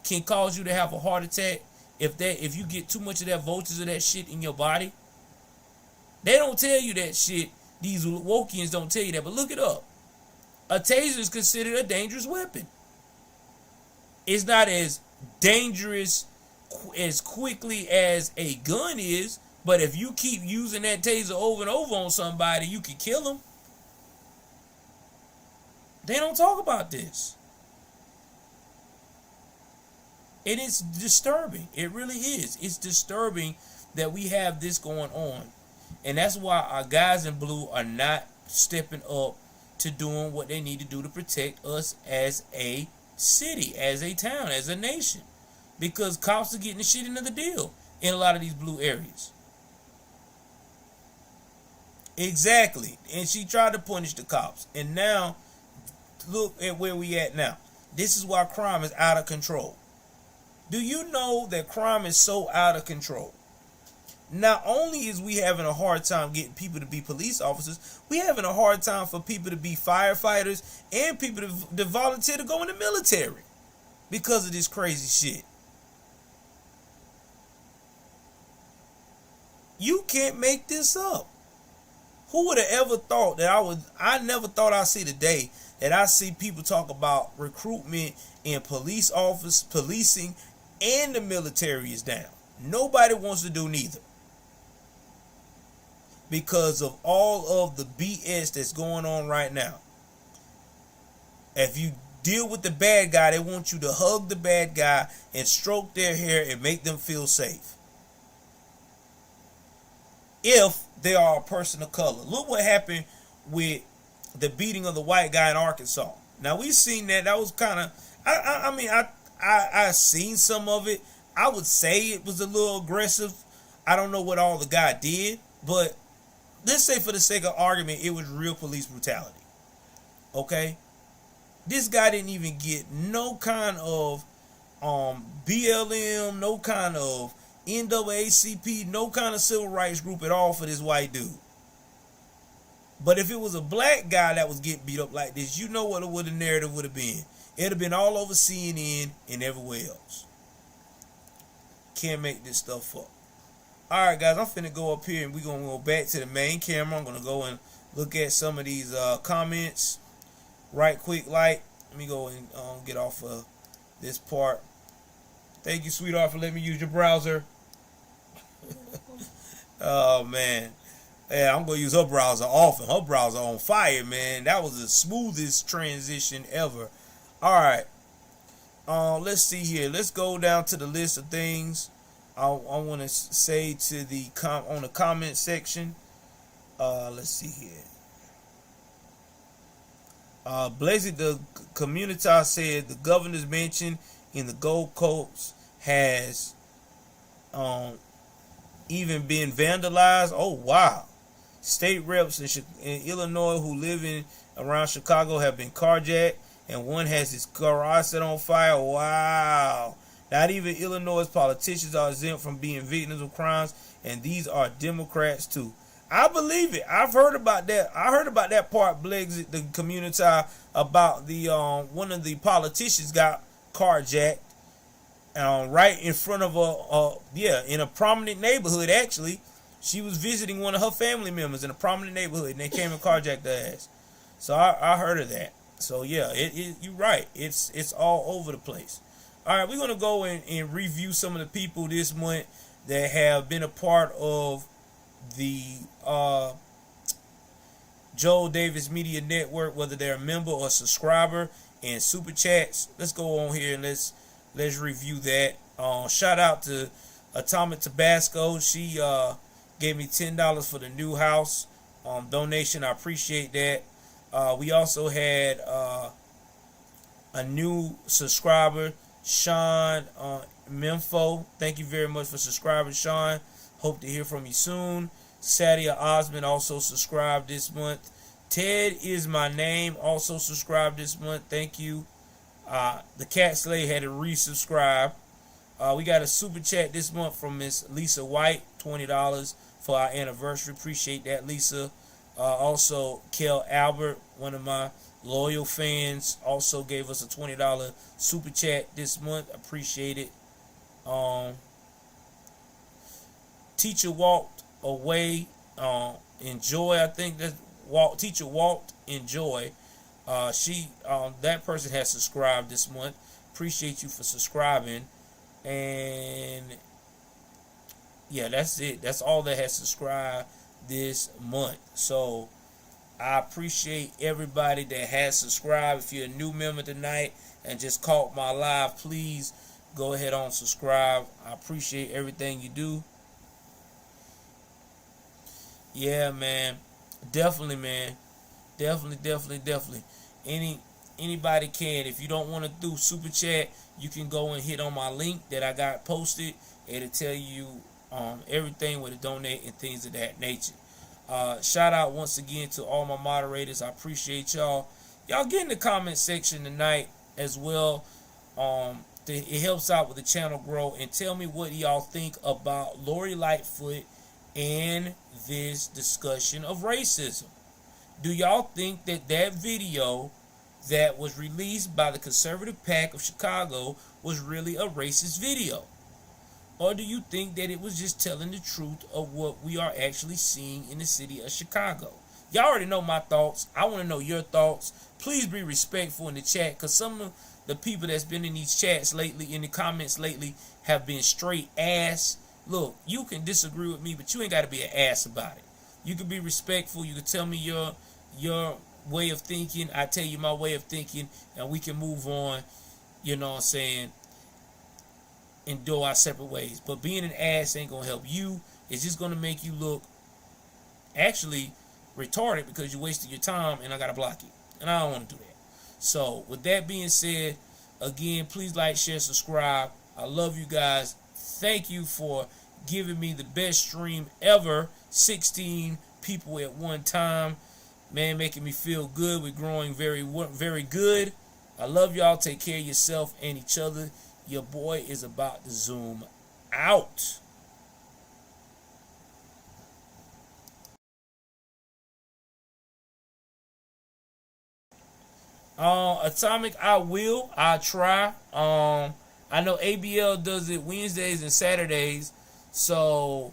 can cause you to have a heart attack if you get too much of that voltage of that shit in your body? They don't tell you that shit. These Wokians don't tell you that, but look it up. A taser is considered a dangerous weapon. It's not as dangerous as quickly as a gun is, but if you keep using that taser over and over on somebody, you can kill them. They don't talk about this. And it's disturbing. It really is. It's disturbing that we have this going on. And that's why our guys in blue are not stepping up to doing what they need to do to protect us as a city, as a town, as a nation. Because cops are getting the shit into the deal in a lot of these blue areas. Exactly. And she tried to punish the cops. And now, look at where we at now. This is why crime is out of control. Do you know that crime is so out of control? Not only is we having a hard time getting people to be police officers, we having a hard time for people to be firefighters and people to volunteer to go in the military because of this crazy shit. You can't make this up. Who would have ever thought that I never thought I'd see the day that I see people talk about recruitment in police office, policing, and the military is down. Nobody wants to do neither. Because of all of the BS that's going on right now. If you deal with the bad guy, they want you to hug the bad guy and stroke their hair and make them feel safe. If they are a person of color. Look what happened with the beating of the white guy in Arkansas. Now we've seen that. That was kind of, I seen some of it. I would say it was a little aggressive. I don't know what all the guy did, but let's say for the sake of argument, it was real police brutality. Okay? This guy didn't even get no kind of BLM, no kind of NAACP, no kind of civil rights group at all for this white dude. But if it was a black guy that was getting beat up like this, you know what the narrative would have been. It would have been all over CNN and everywhere else. Can't make this stuff up. All right, guys, I'm finna go up here and we're going to go back to the main camera. I'm going to go and look at some of these comments right quick. Let me go and get off of this part. Thank you, sweetheart, for letting me use your browser. Oh, man. Yeah, I'm going to use her browser often. Her browser on fire, man. That was the smoothest transition ever. All right. Let's see here. Let's go down to the list of things I want to say to the on the comment section. Let's see here. Blazy the community said the governor's mansion in the Gold Coast has even been vandalized. Oh wow! State reps in Illinois who live around Chicago have been carjacked, and one has his garage set on fire. Wow! Not even Illinois politicians are exempt from being victims of crimes, and these are Democrats too. I believe it. I've heard about that. I heard about that part, Blazy, the community, about the one of the politicians got carjacked right in front of in a prominent neighborhood. Actually, she was visiting one of her family members in a prominent neighborhood, and they came and carjacked her ass. So I heard of that. So yeah, you're right. It's all over the place. All right, we're gonna go and review some of the people this month that have been a part of the Joel Davis Media Network, whether they're a member or a subscriber, and super chats. Let's go on here and let's review that. Shout out to Atomic Tabasco. She gave me $10 for the new house donation. I appreciate that. We also had a new subscriber, Sean Memfo. Thank you very much for subscribing, Sean. Hope to hear from you soon. Sadia Osmond also subscribed this month. Ted is my name, also subscribed this month. Thank you. The Cat Slay had to resubscribe. We got a super chat this month from Miss Lisa White, $20 for our anniversary. Appreciate that, Lisa. Also, Kel Albert, one of my loyal fans, also gave us a $20 super chat this month. Appreciate it. Teacher walked away. Enjoy. I think that teacher walked. Enjoy. That person has subscribed this month. Appreciate you for subscribing. And yeah, that's it. That's all that has subscribed this month. So I appreciate everybody that has subscribed. If you're a new member tonight and just caught my live, please go ahead on subscribe. I appreciate everything you do. Yeah, man. Definitely, man. Definitely. Anybody can. If you don't want to do super chat, you can go and hit on my link that I got posted. It'll tell you everything where to donate and things of that nature. Shout out once again to all my moderators. I appreciate y'all. Y'all get in the comment section tonight as well. It helps out with the channel grow. And tell me what y'all think about Lori Lightfoot and this discussion of racism. Do y'all think that video that was released by the Conservative PAC of Chicago was really a racist video? Or do you think that it was just telling the truth of what we are actually seeing in the city of Chicago? Y'all already know my thoughts. I want to know your thoughts. Please be respectful in the chat, because some of the people that's been in these chats lately, in the comments lately, have been straight ass. Look, you can disagree with me, but you ain't got to be an ass about it. You can be respectful. You can tell me your way of thinking. I tell you my way of thinking, and we can move on, you know what I'm saying, and do our separate ways. But being an ass ain't gonna help you. It's just gonna make you look actually retarded, because you wasted your time and I gotta block you, and I don't want to do that. So with that being said, again, please like, share, subscribe. I love you guys. Thank you for giving me the best stream ever. 16 people at one time, man, making me feel good. We're growing very good. I love y'all. Take care of yourself and each other. Your boy is about to zoom out. Atomic, I try. I know ABL does it Wednesdays and Saturdays. So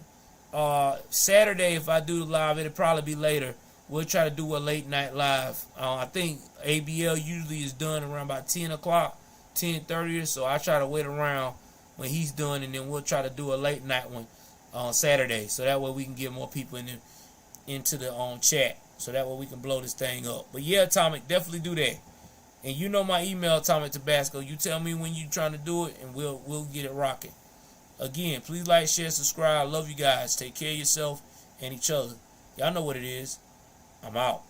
Saturday, if I do the live, it'll probably be later. We'll try to do a late night live. I think ABL usually is done around about 10 o'clock, 10:30, so I try to wait around when he's done, and then we'll try to do a late night one on Saturday, so that way we can get more people into the chat, so that way we can blow this thing up. But yeah, Atomic, definitely do that. And you know my email, Atomic Tabasco. You tell me when you're trying to do it, and we'll get it rocking. Again, please like, share, subscribe. I love you guys. Take care of yourself and each other. Y'all know what it is. I'm out.